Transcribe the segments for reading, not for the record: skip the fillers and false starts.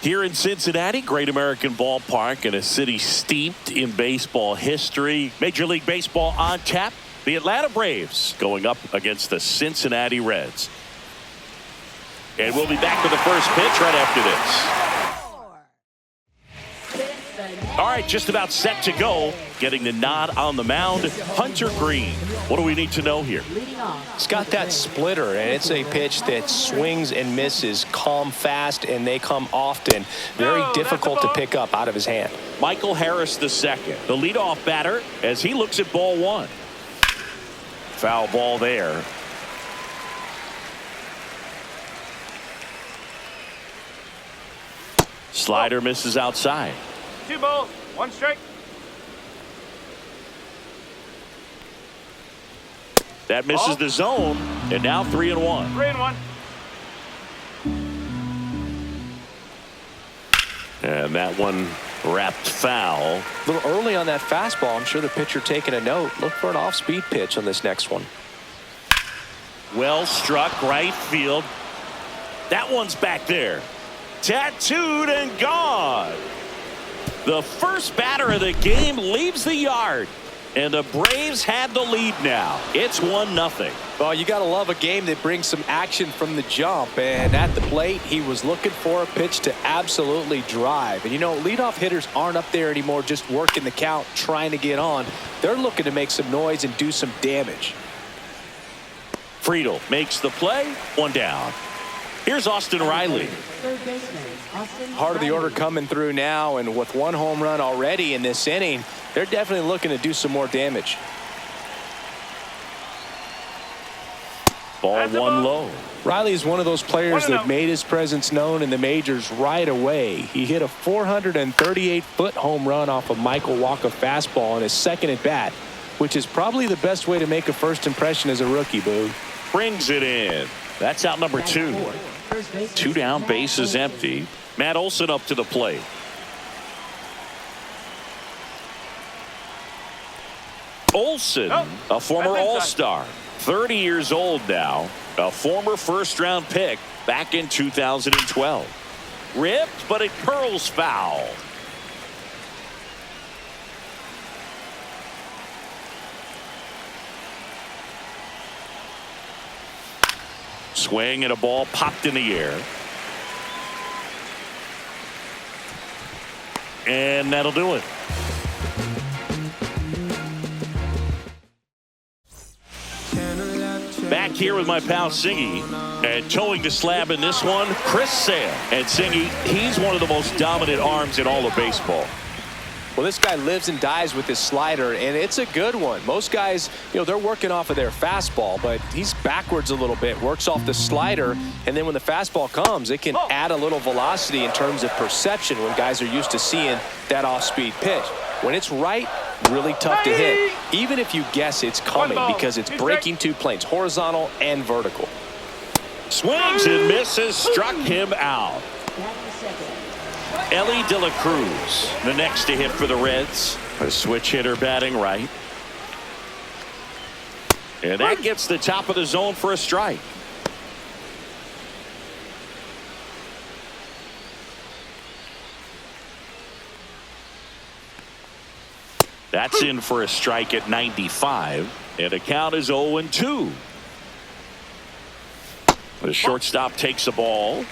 Here in Cincinnati, great American ballpark and a city steeped in baseball history. Major League Baseball on tap. The Atlanta Braves going up against the Cincinnati Reds. And we'll be back with the first pitch right after this. All right, just about set to go. Getting the nod on the mound, Hunter Green. What do we need to know here? It's got that splitter, and it's a pitch that swings and misses, come fast, and they come often. Very difficult to pick up out of his hand. Michael Harris II, the leadoff batter, as he looks at ball one. Foul ball there. Slider misses outside. 2 balls, 1 strike. That misses the zone, and now 3-1. 3-1. And that one wrapped foul. A little early on that fastball. I'm sure the pitcher taking a note. Look for an off-speed pitch on this next one. Well struck, right field. That one's back there. Tattooed and gone. The first batter of the game leaves the yard. And the Braves had the lead now. It's 1-0. Well, you got to love a game that brings some action from the jump. And at the plate, he was looking for a pitch to absolutely drive. And, you know, leadoff hitters aren't up there anymore just working the count, trying to get on. They're looking to make some noise and do some damage. Friedel makes the play. 1 down. Here's Austin Riley. Heart of the order coming through now, and with 1 home run already in this inning, they're definitely looking to do some more damage. Ball 1 low. Riley is one of those players that made his presence known in the majors right away. He hit a 438-foot home run off of Michael Walker fastball on his second at bat, which is probably the best way to make a first impression as a rookie, Boo. Brings it in. That's out number 2. 2 down, bases empty. Matt Olson up to the plate. Olson, a former All-Star, 30 years old now, a former first-round pick back in 2012. Ripped, but it curls foul. Swing and a ball popped in the air. And that'll do it. Back here with my pal Singy, and towing the slab in this one, Chris Sale. And Singy, he's one of the most dominant arms in all of baseball. Well, this guy lives and dies with his slider, and it's a good one. Most guys, you know, they're working off of their fastball, but he's backwards a little bit, works off the slider, and then when the fastball comes, it can add a little velocity in terms of perception when guys are used to seeing that off-speed pitch. When it's right, really tough to hit, even if you guess it's coming, because it's breaking 2 planes, horizontal and vertical. Swings and misses, struck him out. Ellie De La Cruz, the next to hit for the Reds. A switch hitter batting right. And that gets the top of the zone for a strike. That's in for a strike at 95. And the count is 0-2. The shortstop takes the ball.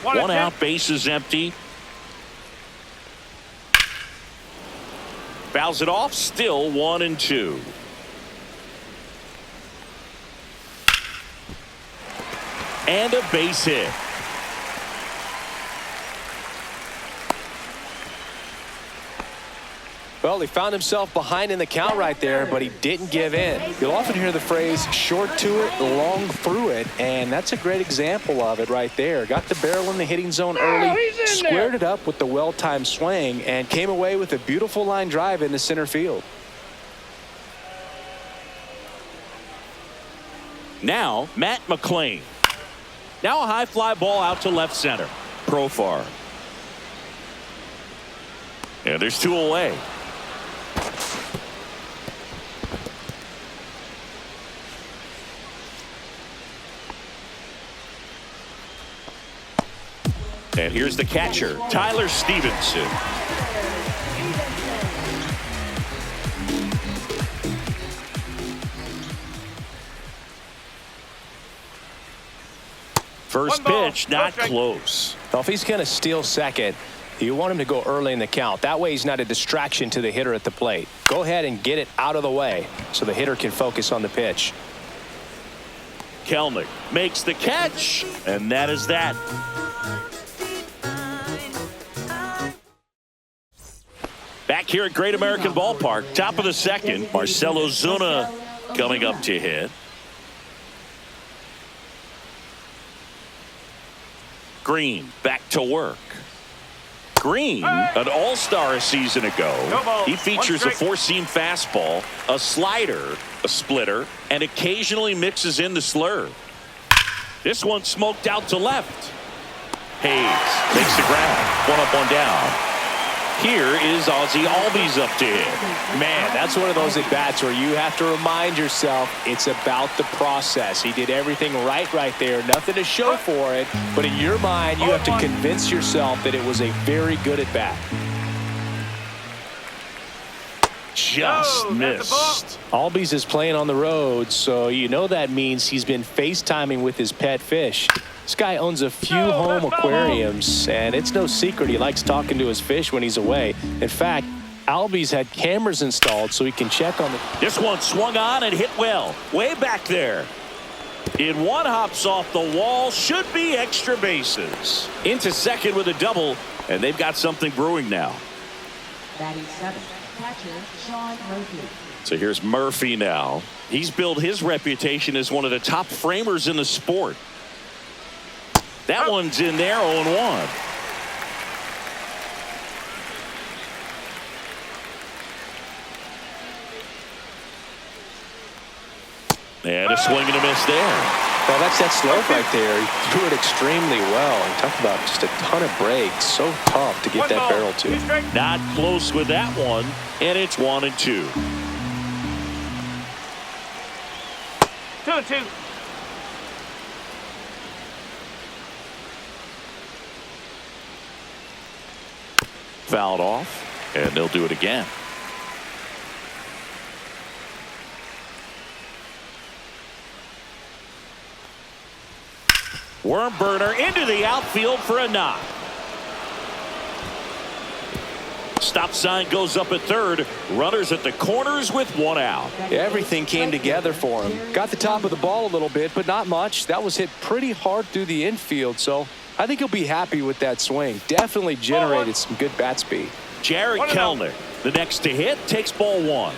1 out, bases empty. Fouls it off, still 1-2. And a base hit. Well, he found himself behind in the count right there, but he didn't give in. You'll often hear the phrase short to it, long through it, and that's a great example of it right there. Got the barrel in the hitting zone early, squared it up with the well-timed swing, and came away with a beautiful line drive into center field. Now, Matt McClain. Now a high fly ball out to left center. Profar. And there's 2 away. And here's the catcher, Tyler Stevenson. First pitch, not close. Well, if he's going to steal second, you want him to go early in the count. That way he's not a distraction to the hitter at the plate. Go ahead and get it out of the way so the hitter can focus on the pitch. Kelnick makes the catch, and that is that. Back here at Great American Ballpark, top of the second, Marcell Ozuna coming up to hit. Green back to work. Green, an all-star a season ago. He features a four-seam fastball, a slider, a splitter, and occasionally mixes in the slurve. This one smoked out to left. Hayes makes the grab. One up, one down. Here is Ozzie Albies up to hit. Man, that's one of those at-bats where you have to remind yourself it's about the process. He did everything right there. Nothing to show for it. But in your mind, you have to convince yourself that it was a very good at-bat. Just missed. Albies is playing on the road, so you know that means he's been FaceTiming with his pet fish. This guy owns a few home aquariums, and it's no secret he likes talking to his fish when he's away. In fact, Albies had cameras installed so he can check on the... This one swung on and hit well. Way back there. In one, hops off the wall. Should be extra bases. Into second with a double, and they've got something brewing now. Batting seventh, catcher Sean Murphy. So here's Murphy now. He's built his reputation as one of the top framers in the sport. That one's in there, 0-1. And a swing and a miss there. Well, that's that slope right there. He threw it extremely well. And talk about just a ton of breaks. So tough to get that barrel to. Not close with that one, and it's 1-2. 2-2. Fouled off, and they'll do it again. Worm burner into the outfield for a knock. Stop sign goes up at third. Runners at the corners with one out. Yeah, everything came together for him. Got the top of the ball a little bit, but not much. That was hit pretty hard through the infield, so I think he'll be happy with that swing. Definitely generated some good bat speed. Jared Kelnick, the next to hit, takes ball one.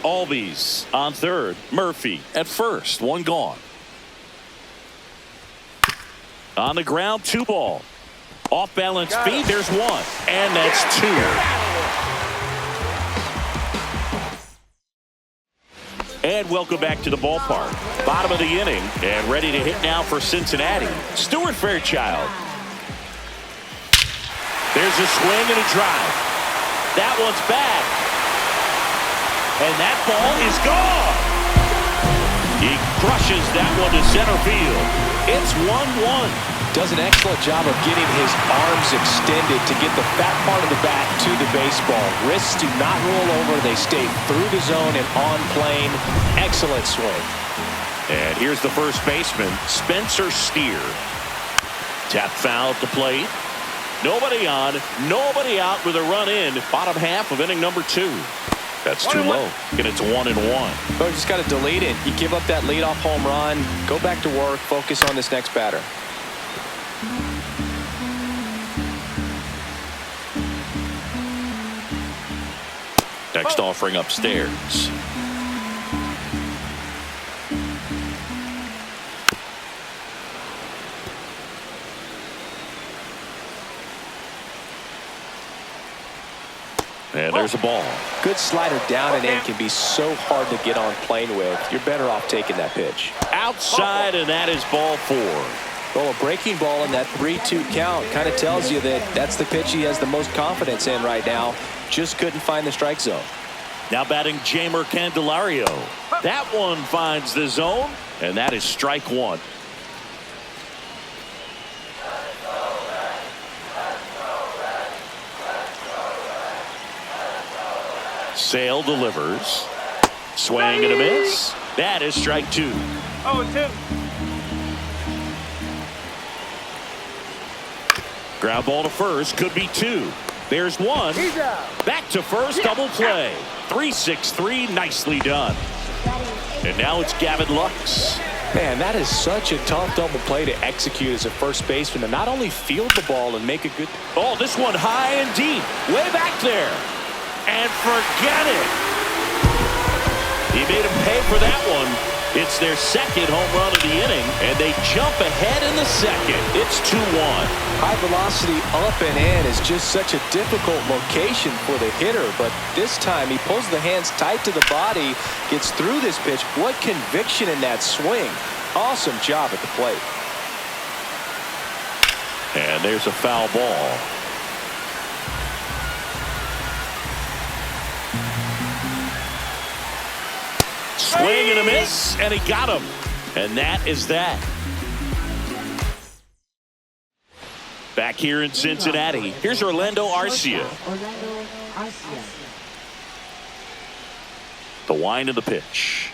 Albies on third. Murphy at first. One gone. On the ground, 2 ball. Off balance speed, there's one. And that's 2. And welcome back to the ballpark. Bottom of the inning, and ready to hit now for Cincinnati, Stuart Fairchild. There's a swing and a drive. That one's back. And that ball is gone. He crushes that one to center field. It's 1-1. Does an excellent job of getting his arms extended to get the fat part of the bat to the baseball. Wrists do not roll over. They stay through the zone and on plane. Excellent swing. And here's the first baseman, Spencer Steer. Tap foul at the plate. Nobody on, nobody out with a run in. Bottom half of inning number 2. That's too low. And it's 1-1. So you just got to delete it. You give up that leadoff home run. Go back to work. Focus on this next batter. Next offering upstairs. And there's a ball. Good slider down and in can be so hard to get on plane with. You're better off taking that pitch. Outside, and that is ball 4. Well, a breaking ball in that 3-2 count kind of tells you that that's the pitch he has the most confidence in right now. Just couldn't find the strike zone. Now batting Jamer Candelario. That one finds the zone, and that is strike 1. Sale delivers. Swing and a miss. That is strike 2. 0-2. Ground ball to first, could be 2. There's 1. Back to first, double play. 3-6-3, nicely done. And now it's Gavin Lux. Man, that is such a tough double play to execute as a first baseman, to not only field the ball and make a good... Oh, this one high and deep, way back there. And forget it. He made him pay for that one. It's their second home run of the inning, and they jump ahead in the second. It's 2-1. High velocity up and in is just such a difficult location for the hitter, but this time he pulls the hands tight to the body, gets through this pitch. What conviction in that swing. Awesome job at the plate. And there's a foul ball. Swing and a miss, and he got him. And that is that. Back here in Cincinnati, here's Orlando Arcia. The wind of the pitch.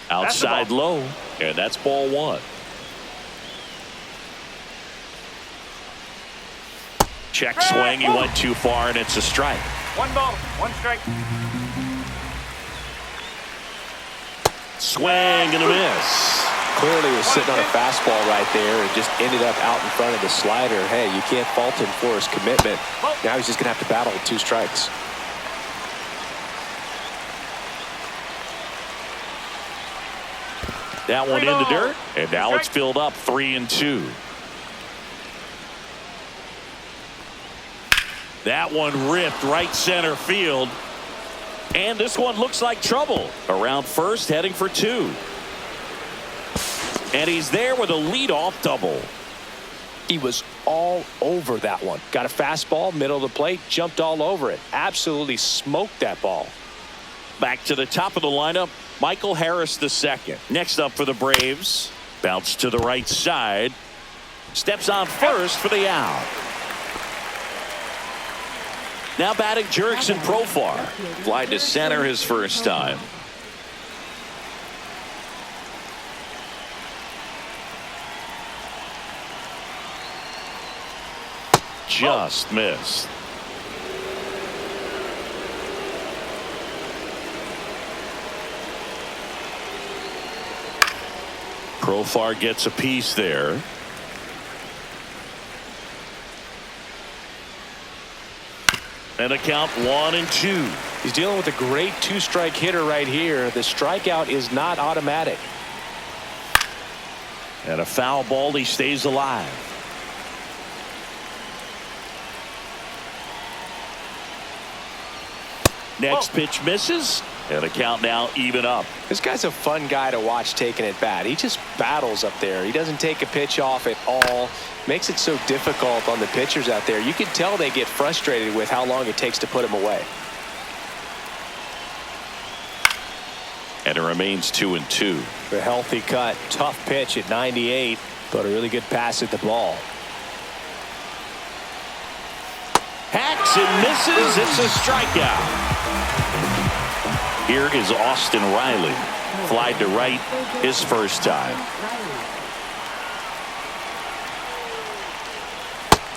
Outside low, and that's ball 1. Check swing, he went too far, and it's a strike. 1 ball, 1 strike. Swing and a miss. Clearly was sitting on a fastball right there and just ended up out in front of the slider. Hey, you can't fault him for his commitment. Now he's just going to have to battle with 2 strikes. That one in the dirt, and now it's filled up 3-2. That one ripped right center field. And this one looks like trouble. Around first, heading for 2. And he's there with a leadoff double. He was all over that one. Got a fastball, middle of the plate, jumped all over it. Absolutely smoked that ball. Back to the top of the lineup, Michael Harris II. Next up for the Braves. Bounce to the right side. Steps on first for the out. Now batting Jurickson Profar. Fly to center his first time. Just missed. Profar gets a piece there. And a count 1-2. He's dealing with a great 2-strike hitter right here. The strikeout is not automatic. And a foul ball, he stays alive. Next pitch misses, and a count now even up. This guy's a fun guy to watch taking at bat. He just battles up there. He doesn't take a pitch off at all. Makes it so difficult on the pitchers out there. You can tell they get frustrated with how long it takes to put him away. And it remains 2-2. A healthy cut, tough pitch at 98, but a really good pass at the ball. Hacks and misses. It's a strikeout. Here is Austin Riley. Fly to right his first time.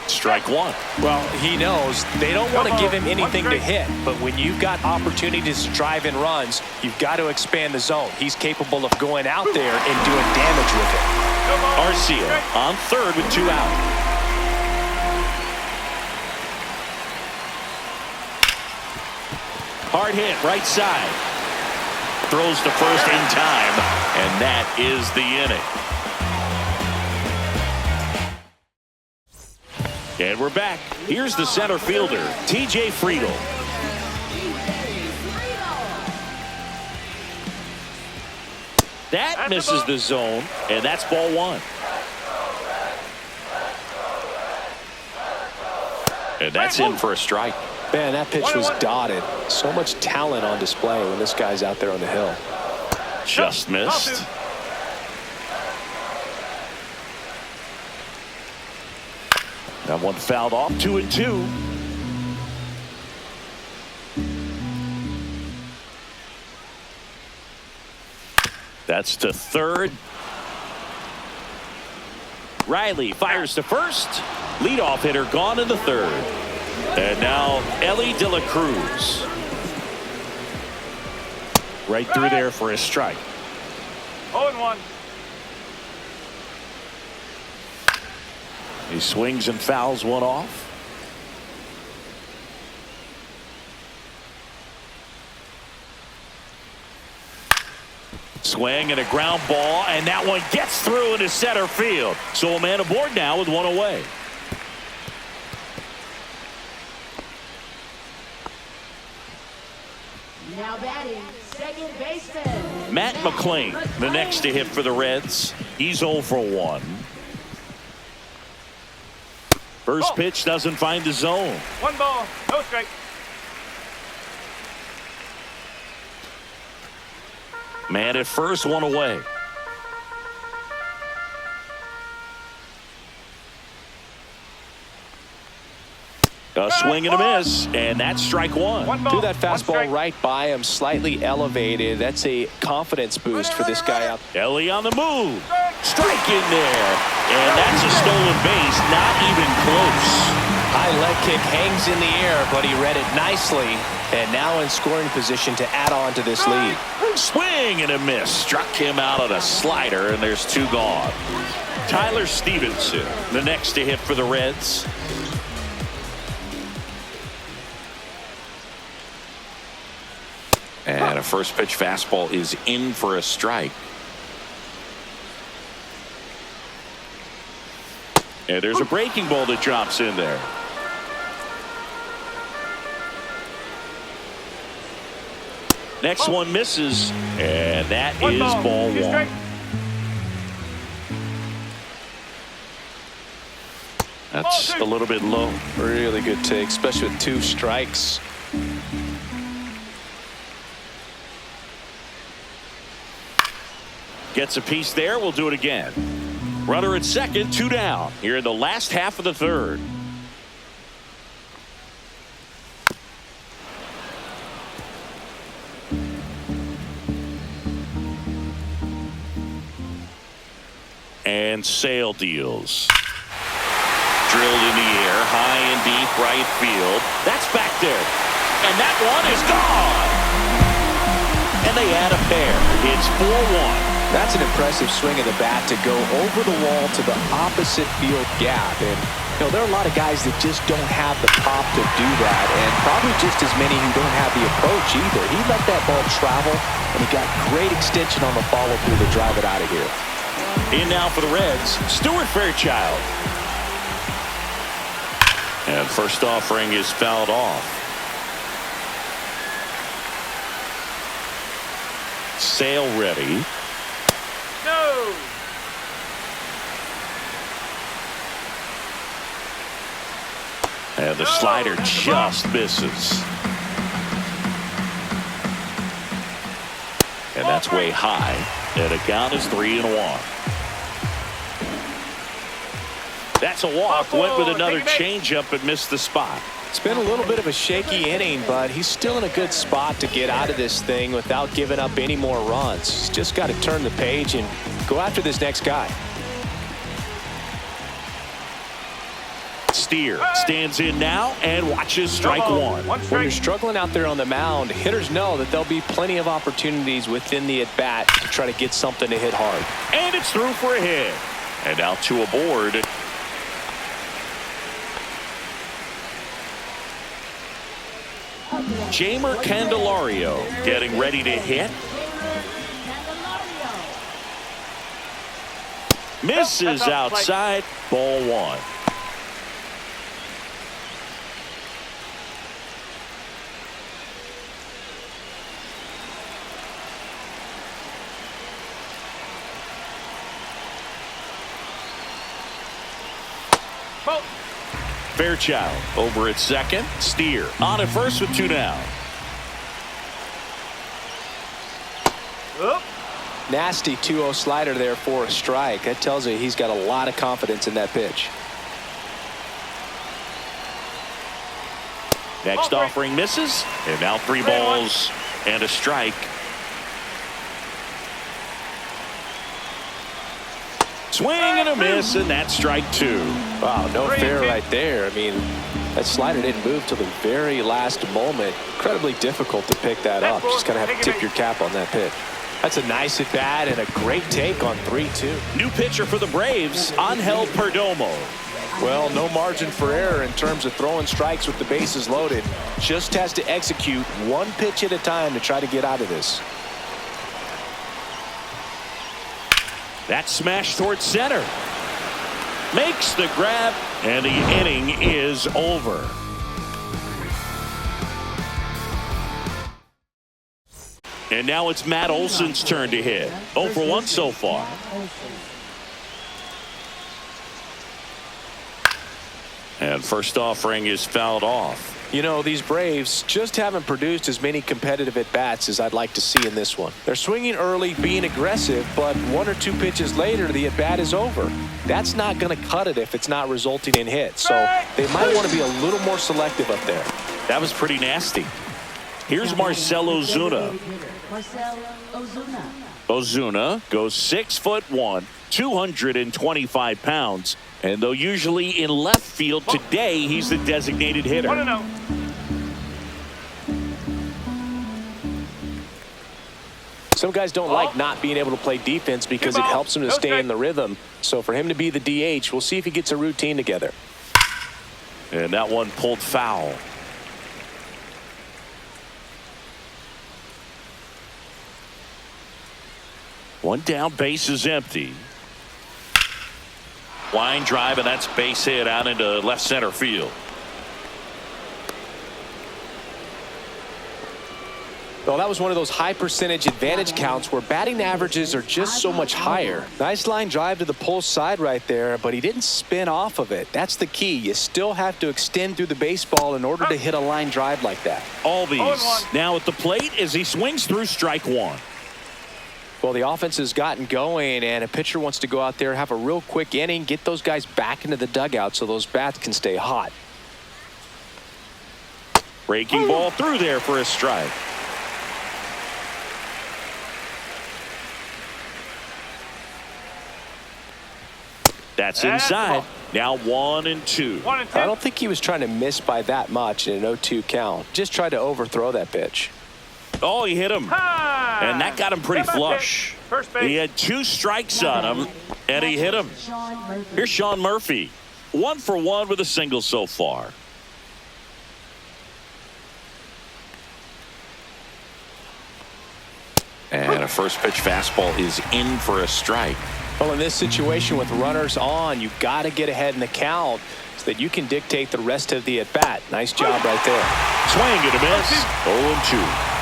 Strike 1. Well, he knows they don't want to give him anything to hit, but when you've got opportunities to drive in runs, you've got to expand the zone. He's capable of going out there and doing damage with it. Arcia on third with 2 out. Hard hit right side. Throws to first in time, and that is the inning. And we're back. Here's the center fielder, TJ Friedl. That misses the zone, and that's ball 1. And that's in for a strike. Man, that pitch was dotted. So much talent on display when this guy's out there on the hill. Just missed. That one fouled off. 2-2. That's to third. Riley fires to first. Leadoff hitter gone in the third. And now Ellie De La Cruz. Right through there for a strike. 0-1. He swings and fouls one off. Swing and a ground ball, and that one gets through into center field. So a man aboard now with one away. Now batting, second baseman. Matt McClain, the next to hit for the Reds. He's 0 for 1. First pitch doesn't find the zone. 1 ball, no strike. Man at first, one away. A swing and a miss, and that's strike one. 1 ball, Threw that 1 fastball strike. right by him, slightly elevated. That's a confidence boost for this guy out. Ellie on the move. Strike in there. And that's a stolen base, not even close. High leg kick hangs in the air, but he read it nicely. And now in scoring position to add on to this lead. Swing and a miss. Struck him out on a slider, and there's 2 gone. Tyler Stevenson, the next to hit for the Reds. And a first pitch fastball is in for a strike. And there's a breaking ball that drops in there. Next one misses, and that is ball 2 1. strike. That's a little bit low. Really good take, especially with 2 strikes. Gets a piece there. We'll do it again. Runner at second, 2 down here in the last half of the third. And Sale deals. Drilled in the air, high and deep right field. That's back there. And that one is gone. And they add a pair. It's 4-1. That's an impressive swing of the bat to go over the wall to the opposite field gap. And, you know, there are a lot of guys that just don't have the pop to do that, and probably just as many who don't have the approach either. He let that ball travel, and he got great extension on the follow-through to drive it out of here. In now for the Reds, Stuart Fairchild. And first offering is fouled off. Sale ready. No. And the slider just misses. And that's way high. And the count is 3-1. That's a walk. Went with another changeup but missed the spot. It's been a little bit of a shaky inning, but he's still in a good spot to get out of this thing without giving up any more runs. He's just got to turn the page and go after this next guy. Steer stands in now and watches strike one. When you're struggling out there on the mound, hitters know that there'll be plenty of opportunities within the at-bat to try to get something to hit hard. And it's through for a hit. And now 2 aboard. Jamer Candelario getting ready to hit. Misses outside. Ball 1. Fairchild over at second. Steer on at first with 2 down. Nasty 2-0 slider there for a strike. That tells you he's got a lot of confidence in that pitch. Next offering misses. And now 3 balls and a strike. Swing and a miss, and that's strike two. Wow, no fair right there. I mean, that slider didn't move till the very last moment. Incredibly difficult to pick that up. Just kind of have to tip your cap on that pitch. That's a nice at bat and a great take on 3-2. New pitcher for the Braves, Angel Perdomo. Well, no margin for error in terms of throwing strikes with the bases loaded. Just has to execute one pitch at a time to try to get out of this. That smash towards center. Makes the grab, and the inning is over. And now it's Matt Olson's turn to hit. 0 for 1 so far. And first offering is fouled off. You know, these Braves just haven't produced as many competitive at-bats as I'd like to see in this one. They're swinging early, being aggressive, but 1 or 2 pitches later, the at-bat is over. That's not going to cut it if it's not resulting in hits. So they might want to be a little more selective up there. That was pretty nasty. Here's Marcell Ozuna. Ozuna goes 6'1", 225 pounds. And though usually in left field, today he's the designated hitter. Some guys don't like not being able to play defense because it helps them to stay in the rhythm. So for him to be the DH, we'll see if he gets a routine together. And that one pulled foul. One down, base is empty. Line drive, and that's base hit out into left center field. Well, that was one of those high percentage advantage counts where batting averages are just so much higher. Nice line drive to the pole side right there, but he didn't spin off of it. That's the key. You still have to extend through the baseball in order to hit a line drive like that. Albies now at the plate as he swings through strike one. Well, the offense has gotten going, and a pitcher wants to go out there, have a real quick inning, get those guys back into the dugout so those bats can stay hot. Breaking ball through there for a strike. That's inside. Now 1-2. I don't think he was trying to miss by that much in an 0-2 count. Just tried to overthrow that pitch. Oh, he hit him. And that got him pretty flush. He had 2 strikes on him, and he hit him. Here's Sean Murphy. 1 for 1 with a single so far. And a first pitch fastball is in for a strike. Well, in this situation with runners on, you've got to get ahead in the count so that you can dictate the rest of the at-bat. Nice job right there. Swing and a miss. 0-2.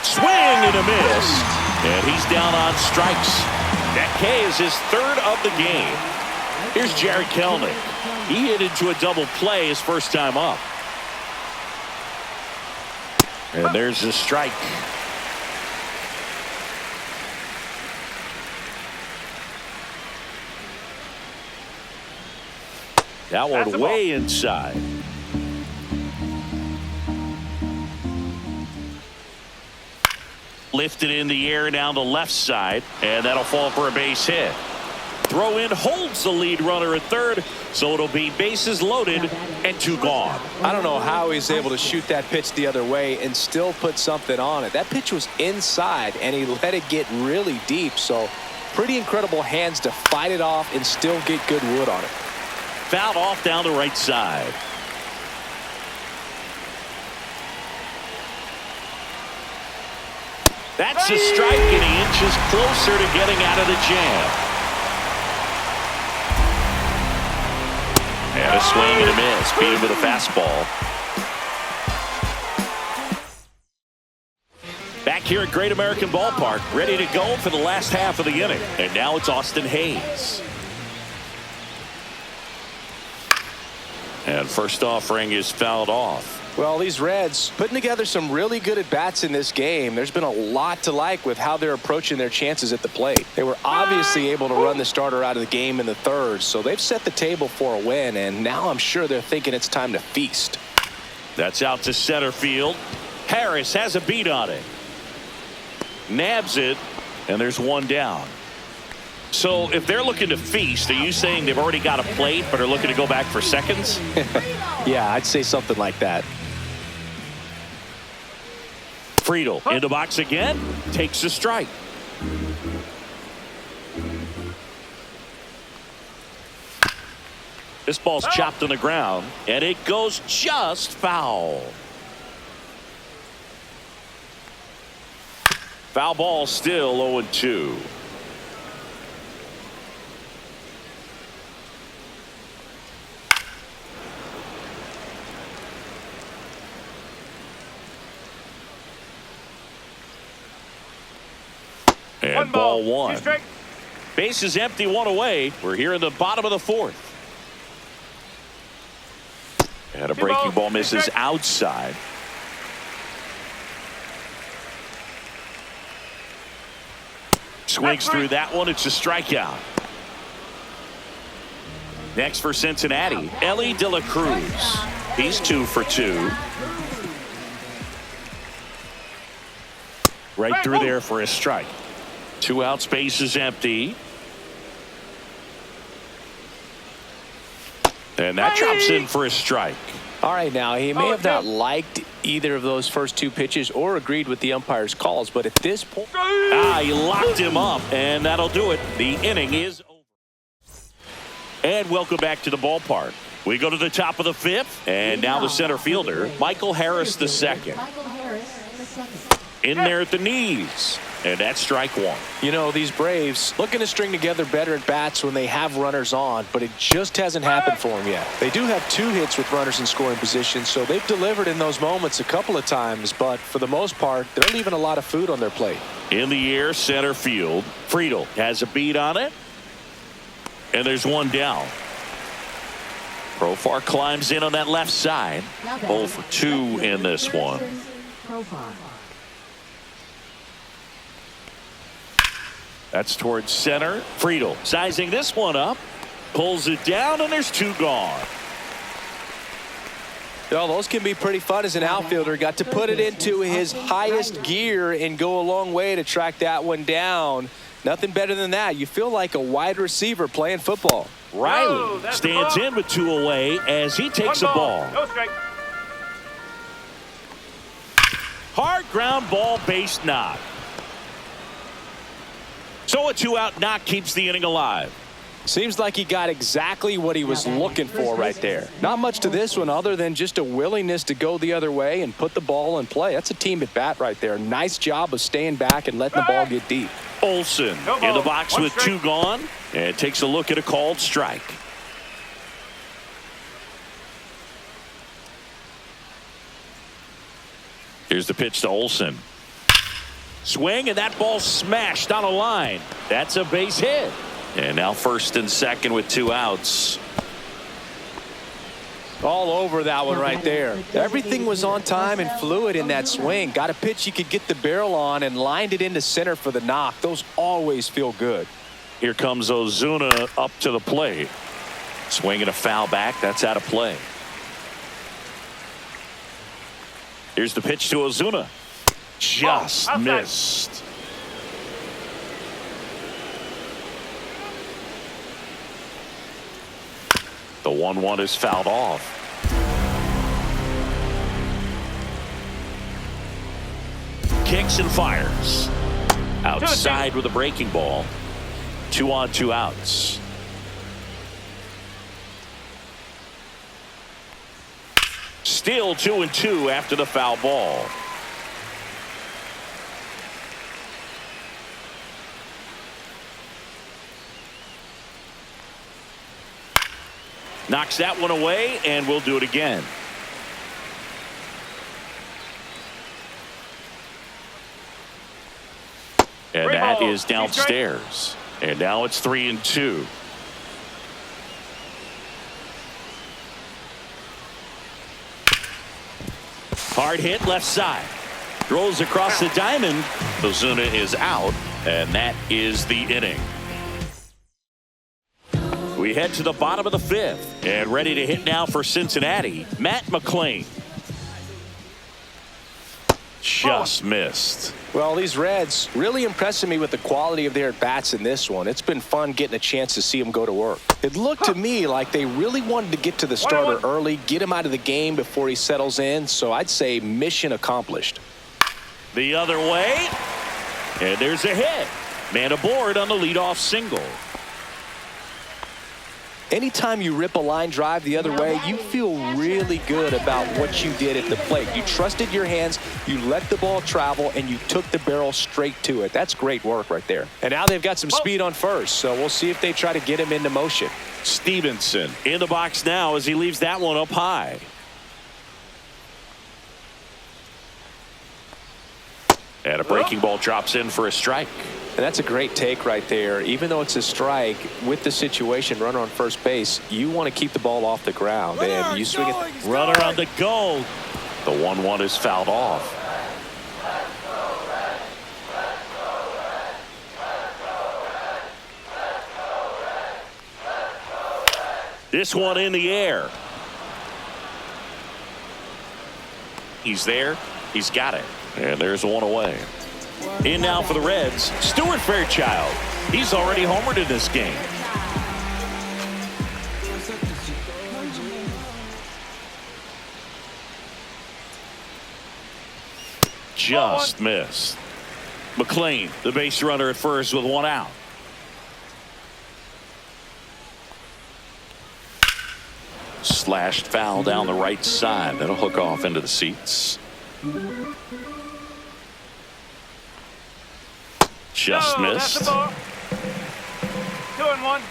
Swing and a miss. And he's down on strikes. That K is his 3rd of the game. Here's Jared Kelenic. He hit into a double play his first time up. And there's the strike. That one way inside. Lifted in the air down the left side, and that'll fall for a base hit. Throw in holds the lead runner at 3rd, so it'll be bases loaded and 2 gone. I don't know how he's able to shoot that pitch the other way and still put something on it. That pitch was inside, and he let it get really deep, so pretty incredible hands to fight it off and still get good wood on it. Fouled off down the right side. That's a strike, and he inches closer to getting out of the jam. And a swing and a miss. Beat him with a fastball. Back here at Great American Ballpark, ready to go for the last half of the inning. And now it's Austin Hayes. And first offering is fouled off. Well, these Reds putting together some really good at-bats in this game. There's been a lot to like with how they're approaching their chances at the plate. They were obviously able to run the starter out of the game in the 3rd, so they've set the table for a win, and now I'm sure they're thinking it's time to feast. That's out to center field. Harris has a beat on it. Nabs it, and there's one down. So if they're looking to feast, are you saying they've already got a plate but are looking to go back for seconds? Yeah, I'd say something like that. Friedel in the box again, takes a strike. This ball's chopped on the ground, and it goes just foul. Foul ball, still 0-2. And ball one. Base is empty, one away. We're here in the bottom of the fourth. And a breaking ball misses outside. Swings through that one. It's a strikeout. Next for Cincinnati, Ellie De La Cruz. He's 2 for 2. Right through there for a strike. 2 outs, base is empty. And that drops in for a strike. All right, now he may have not liked either of those first 2 pitches or agreed with the umpire's calls, but at this point, he locked him up, and that'll do it. The inning is over. And welcome back to the ballpark. We go to the top of the 5th, and now the center fielder, Michael Harris II. In there at the knees, and that's strike 1. You know, these Braves looking to string together better at bats when they have runners on, but it just hasn't happened for them yet. They do have 2 hits with runners in scoring position, so they've delivered in those moments a couple of times, but for the most part, they're leaving a lot of food on their plate. In the air, center field. Friedel has a beat on it, and there's one down. Profar climbs in on that left side. 0 for 2 in this one. That's towards center. Friedel sizing this one up, pulls it down, and there's 2 gone. Well, those can be pretty fun as an outfielder. Got to put it into his highest gear and go a long way to track that one down. Nothing better than that. You feel like a wide receiver playing football. Riley stands in with 2 away as he takes a ball. No strike. Hard ground ball, base knock. So a 2-out knock keeps the inning alive. Seems like he got exactly what he was looking for right there. Not much to this one other than just a willingness to go the other way and put the ball in play. That's a team at bat right there. Nice job of staying back and letting the ball get deep. Olsen in the box with 2 gone, and takes a look at a called strike. Here's the pitch to Olsen. Swing, and that ball smashed on a line. That's a base hit. And now first and second with 2 outs. All over that one right there. Everything was on time and fluid in that swing. Got a pitch he could get the barrel on and lined it into center for the knock. Those always feel good. Here comes Ozuna up to the plate. Swinging a foul back. That's out of play. Here's the pitch to Ozuna. Just missed. The 1-1 is fouled off. Kicks and fires. Outside with a breaking ball. 2 on, 2 outs. Still 2-2 after the foul ball. Knocks that one away, and we'll do it again. And that is downstairs. And now it's 3-2. Hard hit left side. Throws across the diamond. Ozuna is out, and that is the inning. We head to the bottom of the 5th, and ready to hit now for Cincinnati, Matt McClain. Just missed. Well, these Reds really impressing me with the quality of their at-bats in this one. It's been fun getting a chance to see them go to work. It looked to me like they really wanted to get to the starter early, get him out of the game before he settles in. So I'd say mission accomplished. The other way. And there's a hit. Man aboard on the leadoff single. Anytime you rip a line drive the other way, you feel really good about what you did at the plate. You trusted your hands, you let the ball travel, and you took the barrel straight to it. That's great work right there. And now they've got some speed on first, so we'll see if they try to get him into motion. Stevenson in the box now as he leaves that one up high. And a breaking ball drops in for a strike. And that's a great take right there. Even though it's a strike, with the situation, runner on first base, you want to keep the ball off the ground. And you swing it. Runner on the go. The 1-1 is fouled off. This one in the air. He's there. He's got it. And there's one away. In now for the Reds, Stuart Fairchild. He's already homered in this game. Just missed. McLean, the base runner at first with one out. Slashed foul down the right side. That'll hook off into the seats. Just missed. 2-1.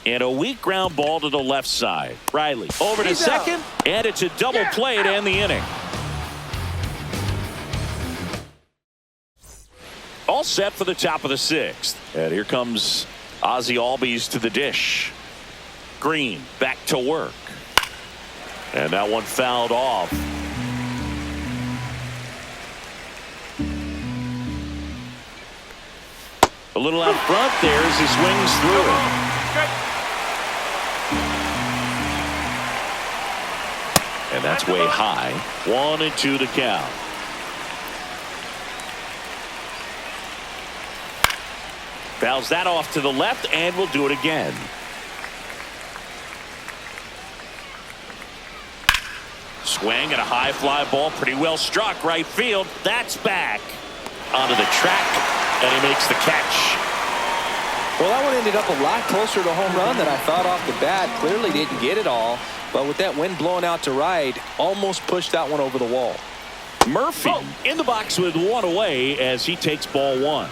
And a weak ground ball to the left side. Riley over to second, and it's a double play to end the inning. All set for the top of the sixth. And here comes Ozzie Albies to the dish. Green back to work. And that one fouled off. A little out front there as he swings through it. And that's way high. 1-2 to count. Fouls that off to the left, and we'll do it again. Swing and a high fly ball, pretty well struck right field. That's back onto the track, and he makes the catch. Well, that one ended up a lot closer to home run than I thought off the bat. Clearly didn't get it all, but with that wind blowing out to right, almost pushed that one over the wall. Murphy in the box with one away as he takes ball one.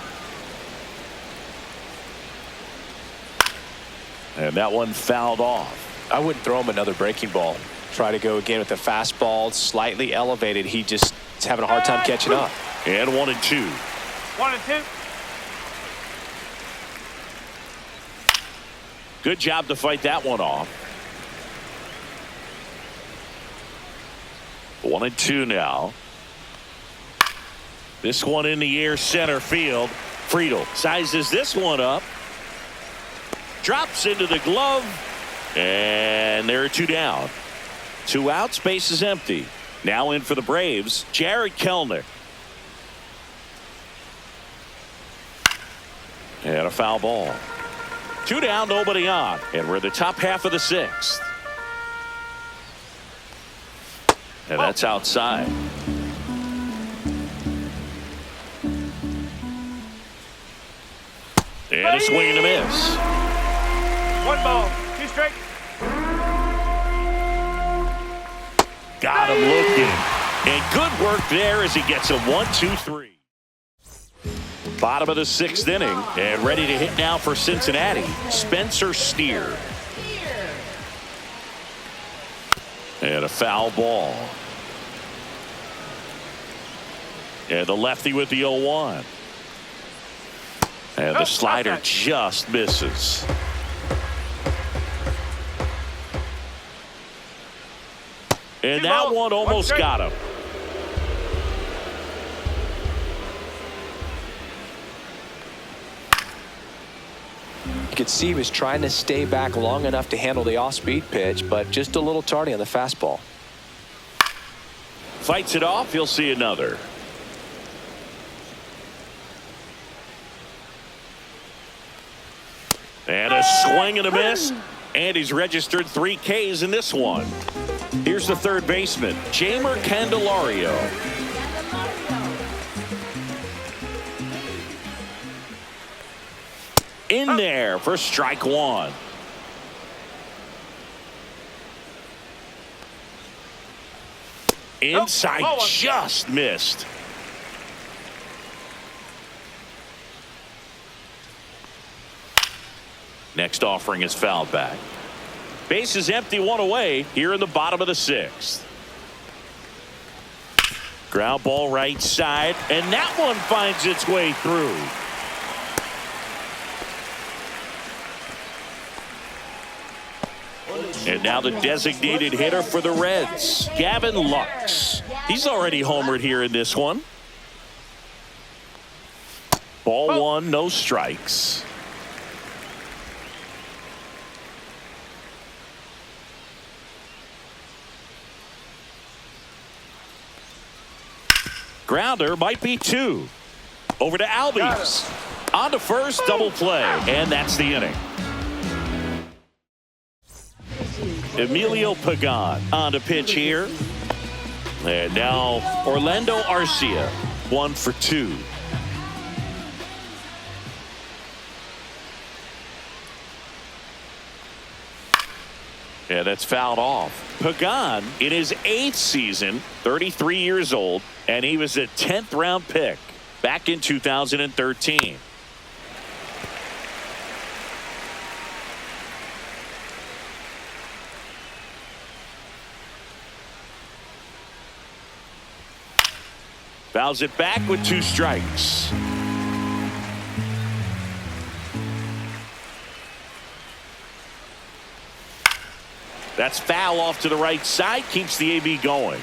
And that one fouled off. I wouldn't throw him another breaking ball. Try to go again with the fastball, slightly elevated. He just is having a hard time catching up. And 1-2. 1-2. Good job to fight that one off. 1-2 now. This one in the air, center field. Friedel sizes this one up. Drops into the glove. And there are two down. 2 outs, base is empty. Now in for the Braves, Jared Kelenic. And a foul ball. 2 down, nobody on. And we're in the top half of the sixth. And that's outside. And a swing and a miss. 1 ball, 2 strikes. Got him looking. And good work there as he gets a 1-2-3. Bottom of the sixth inning. And ready to hit now for Cincinnati, Spencer Steer. And a foul ball. And the lefty with the 0-1. And the slider just misses. And that one almost got him. You could see he was trying to stay back long enough to handle the off-speed pitch, but just a little tardy on the fastball. Fights it off. He'll see another. And a swing and a miss. And he's registered 3 Ks in this one. Here's the third baseman, Jamer Candelario. In there for strike 1. Inside, just missed. Next offering is fouled back. Base is empty, 1 away here in the bottom of the 6th. Ground ball right side, and that one finds its way through. And now the designated hitter for the Reds, Gavin Lux. He's already homered here in this one. Ball 1, no strikes. Grounder might be 2. Over to Albies. On to first, double play, and that's the inning. Emilio Pagan on to pitch here. And now Orlando Arcia, 1 for 2. Yeah, that's fouled off. Pagan in his 8th season, 33 years old, and he was a 10th round pick back in 2013. Fouls it back with 2 strikes. That's foul off to the right side, keeps the AB going.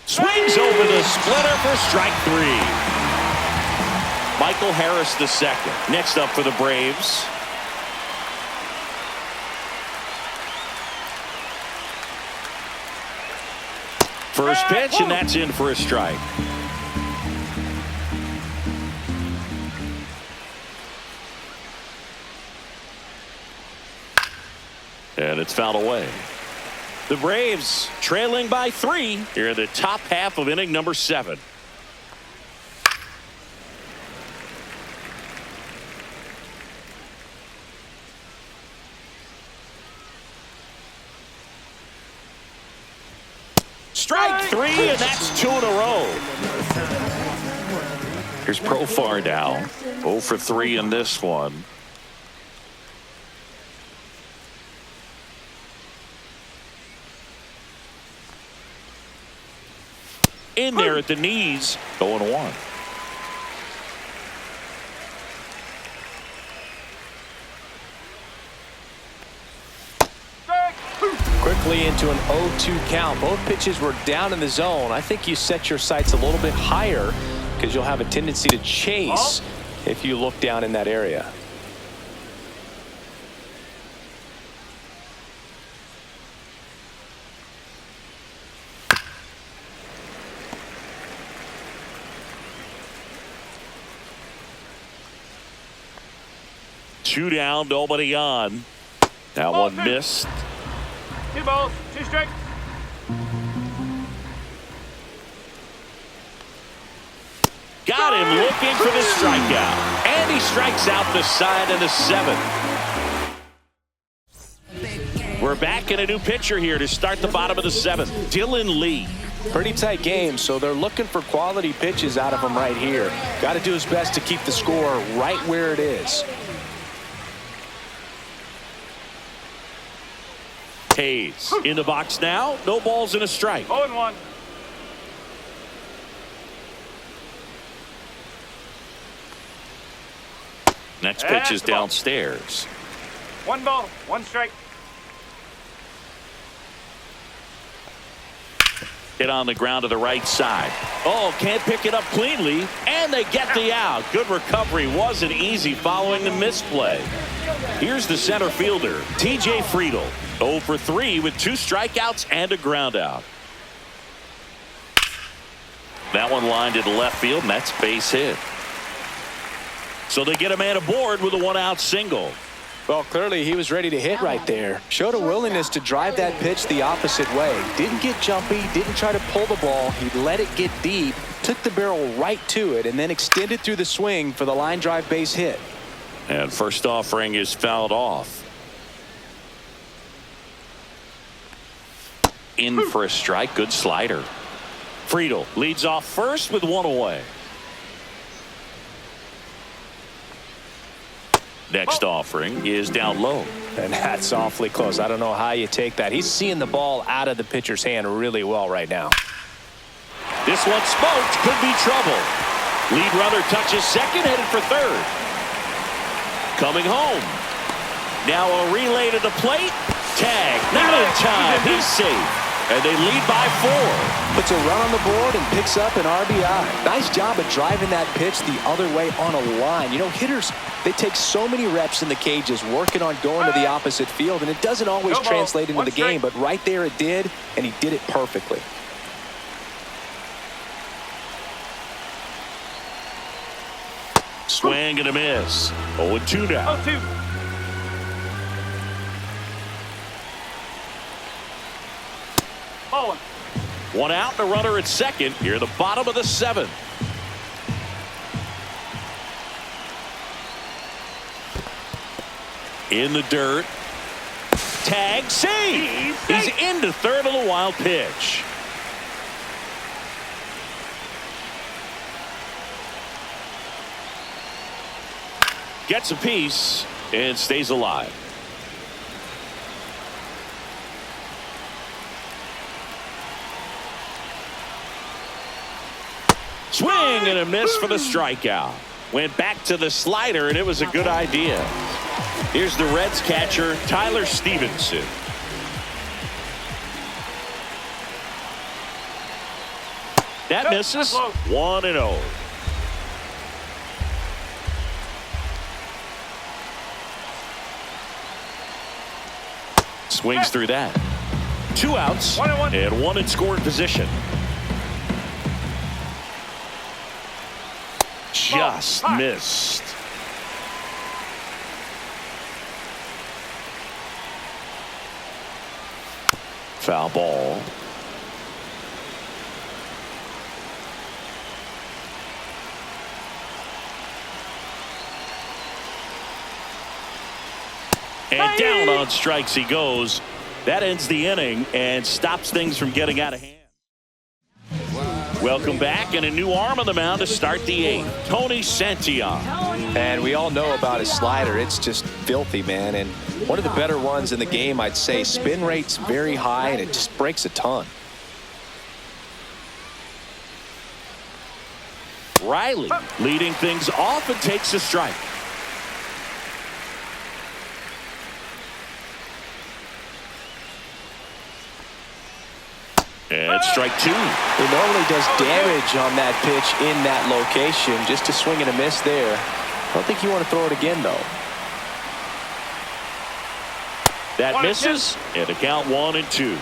Swings over the splitter for strike 3. Michael Harris the second. Next up for the Braves. First pitch, and that's in for a strike. And it's fouled away. The Braves trailing by 3 here in the top half of inning number 7. Strike 3, and that's 2 in a row. Here's Profar now. 0 for 3 in this one. In there at the knees, 0-1. Quickly into an 0-2 count. Both pitches were down in the zone. I think you set your sights a little bit higher because you'll have a tendency to chase if you look down in that area. Two down, nobody on. That one missed. 2 balls, 2 strikes. Got him looking for the strikeout. And he strikes out the side of the 7th. We're back in a new pitcher here to start the bottom of the 7th. Dylan Lee. Pretty tight game, so they're looking for quality pitches out of him right here. Got to do his best to keep the score right where it is. Hayes in the box now. No balls and a strike. 0-1. Next pitch is downstairs. 1 ball, 1 strike. Hit on the ground to the right side. Oh, can't pick it up cleanly, and they get the out. Good recovery. Wasn't easy following the misplay. Here's the center fielder, T.J. Friedl. 0 for 3 with 2 strikeouts and a ground out. That one lined into left field, and that's base hit. So they get a man aboard with a 1-out single. Well, clearly he was ready to hit right there. Showed a willingness to drive that pitch the opposite way. Didn't get jumpy, didn't try to pull the ball. He let it get deep, took the barrel right to it, and then extended through the swing for the line drive base hit. And first offering is fouled off. In for a strike. Good slider. Friedl leads off first with 1 away. Next offering is down low. And that's awfully close. I don't know how you take that. He's seeing the ball out of the pitcher's hand really well right now. This one smoked. Could be trouble. Lead runner touches second, headed for third. Coming home. Now a relay to the plate. Tag. Not in time. He's safe. And they lead by 4. Puts a run on the board and picks up an RBI. Nice job of driving that pitch the other way on a line. You know, hitters, they take so many reps in the cages working on going to the opposite field, and it doesn't always translate into the game, but right there it did, and he did it perfectly. Swing and a miss. 0-2 now. 0-2. Ball 1 out and a runner at second. Here the bottom of the 7th. In the dirt. Tag, save. He's into third on the wild pitch. Gets a piece and stays alive. Swing and a miss for the strikeout. Went back to the slider, and it was a good idea. Here's the Reds catcher, Tyler Stevenson. That misses. 1-0. Swings through that. 2 outs and 1 in scoring position. Just missed. Foul ball. And down on strikes he goes. That ends the inning and stops things from getting out of hand. Welcome back, and a new arm on the mound to start the 8th. Tony Santillan. And we all know about his slider. It's just filthy, man. And one of the better ones in the game, I'd say. Spin rate's very high, and it just breaks a ton. Riley leading things off and takes a strike. And strike 2. He normally does damage on that pitch in that location. Just a swing and a miss there. I don't think you want to throw it again, though. That misses, and the count 1-2.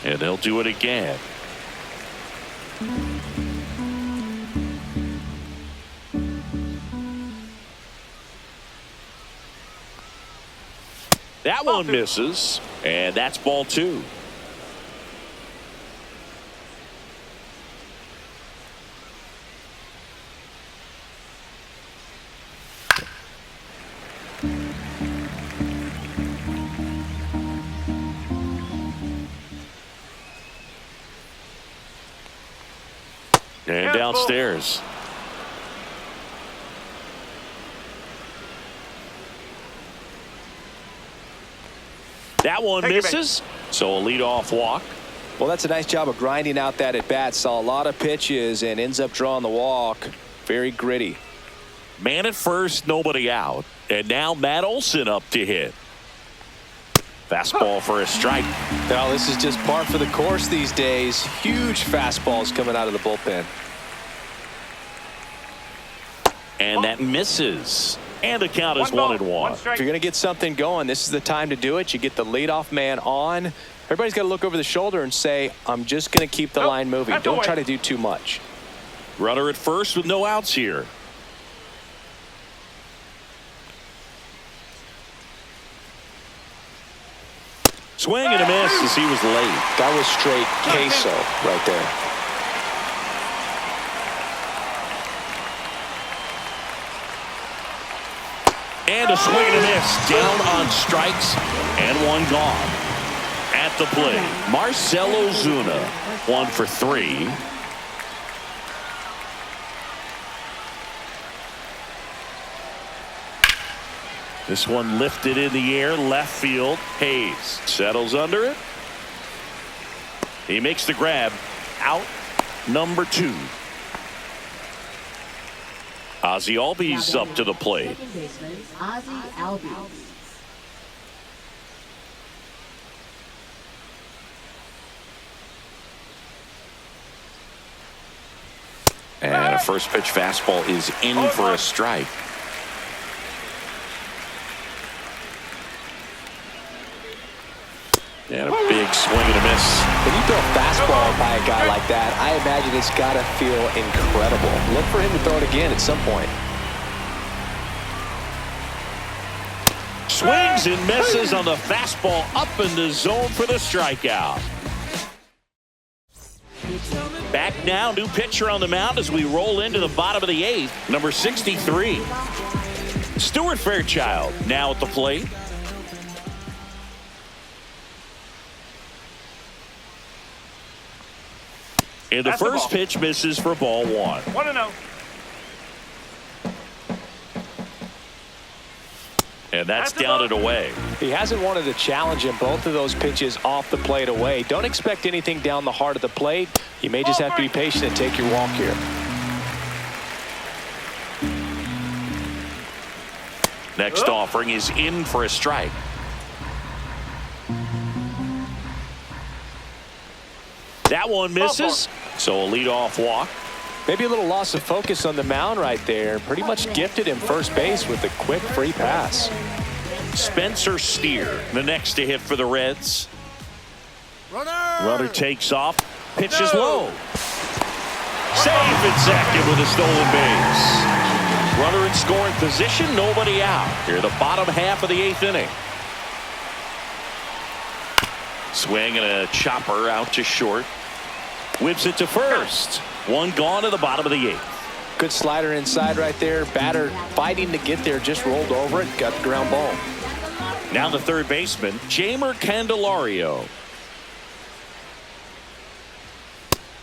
And they'll do it again. That one misses, and that's ball 2. And downstairs. That one misses, so a leadoff walk. Well, that's a nice job of grinding out that at-bat. Saw a lot of pitches and ends up drawing the walk. Very gritty. Man at first, nobody out. And now Matt Olson up to hit. Fastball for a strike. Now this is just par for the course these days. Huge fastballs coming out of the bullpen. And that misses. And the count is 1-1. If you're going to get something going, this is the time to do it. You get the leadoff man on. Everybody's got to look over the shoulder and say, I'm just going to keep the line moving. Don't try to do too much. Runner at first with no outs here. Swing and a miss as he was late. That was straight queso right there. And a swing and a miss. Down on strikes and one gone. At the plate, Marcell Ozuna, 1 for 3. This one lifted in the air, left field. Hayes settles under it. He makes the grab. Out number 2. Ozzie Albies up to the plate. Second baseman, Ozzie Albies. And a first pitch fastball is in for a strike. And a big swing and a miss. When you throw a fastball by a guy like that, I imagine it's got to feel incredible. Look for him to throw it again at some point. Swings and misses on the fastball up in the zone for the strikeout. Back now, new pitcher on the mound as we roll into the bottom of the 8th, number 63. Stuart Fairchild now at the plate. And the first pitch misses for ball 1. 1-0. And that's down and away. He hasn't wanted to challenge him. Both of those pitches off the plate away. Don't expect anything down the heart of the plate. You may just have to be patient and take your walk here. Next offering is in for a strike. That one misses. So a leadoff walk. Maybe a little loss of focus on the mound right there. Pretty much gifted him first base with a quick free pass. Spencer Steer, the next to hit for the Reds. Runner takes off. Pitches low. Safe at second with a stolen base. Runner in scoring position. Nobody out. Here the bottom half of the 8th inning. Swing and a chopper out to short. Whips it to first. One gone to the bottom of the 8th. Good slider inside right there. Batter fighting to get there. Just rolled over it. Got the ground ball. Now the third baseman, Jeimer Candelario.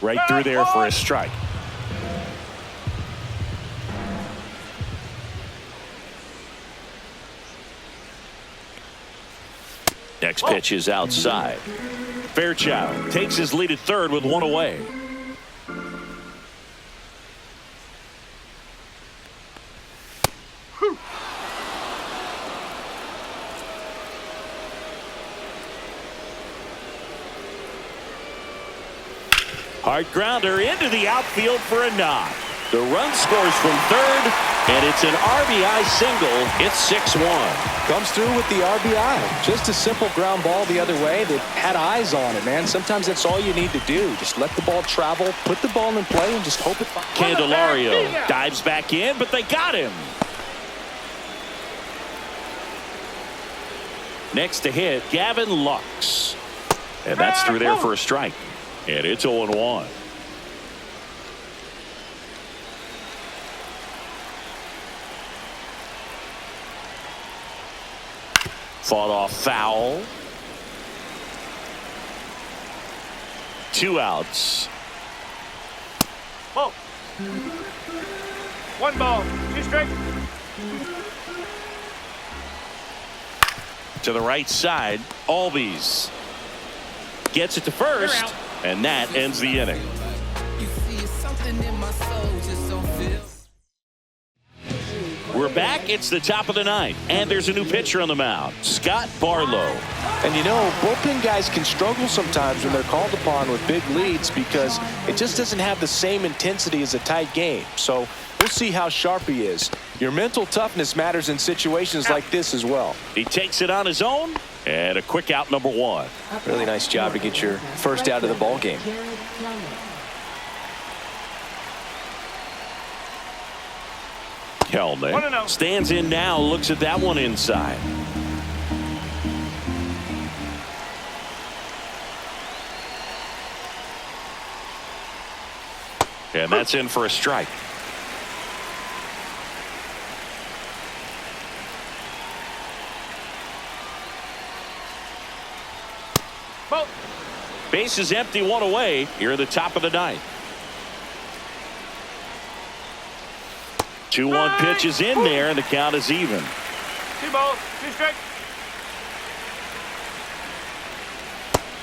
Right through there for a strike. Next pitch is outside. Fairchild takes his lead at third with one away. Hard grounder into the outfield for a knock. The run scores from third, and it's an RBI single. It's 6-1. Comes through with the RBI. Just a simple ground ball the other way that had eyes on it, man. Sometimes that's all you need to do. Just let the ball travel, put the ball in play, and just hope it finds. Candelario dives back in, but they got him. Next to hit, Gavin Lux. And that's through there for a strike. And it's 0-1. Fought off foul. 2 outs. Ball. 1 ball. 2 strikes. To the right side, Albies gets it to first, and that ends the inning. We're back back. It's the top of the ninth, and there's a new pitcher on the mound, Scott Barlow. And you know, bullpen guys can struggle sometimes when they're called upon with big leads because it just doesn't have the same intensity as a tight game. So we'll see how sharp he is. Your mental toughness matters in situations like this as well. He takes it on his own, and a quick out, number one. Really nice job to get your first out of the ball game. Kelnick stands in now, looks at that one inside. And that's in for a strike. Base is empty, one away. Here at the top of the ninth. 2-1 pitch is in there, and the count is even. 2 balls, 2 strikes.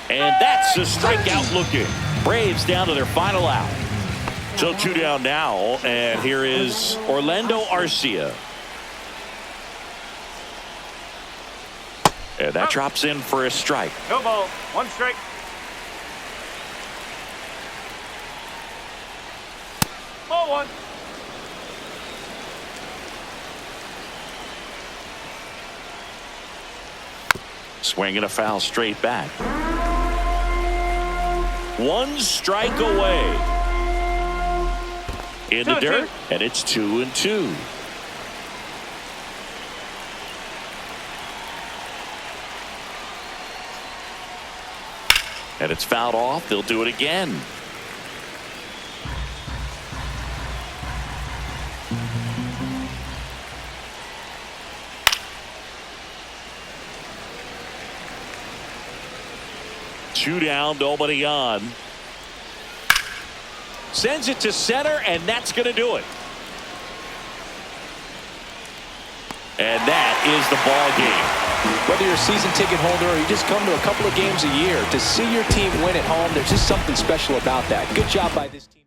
And that's a strikeout looking. Braves down to their final out. So 2 down now, and here is Orlando Arcia. And that drops in for a strike. No ball, 1 strike. Ball 1. Swinging a foul straight back. 1 strike away. In the dirt, and it's 2-2. And it's fouled off. They'll do it again. Two down, nobody on. Sends it to center, and that's going to do it. And that is the ball game. Whether you're a season ticket holder or you just come to a couple of games a year, to see your team win at home, there's just something special about that. Good job by this team.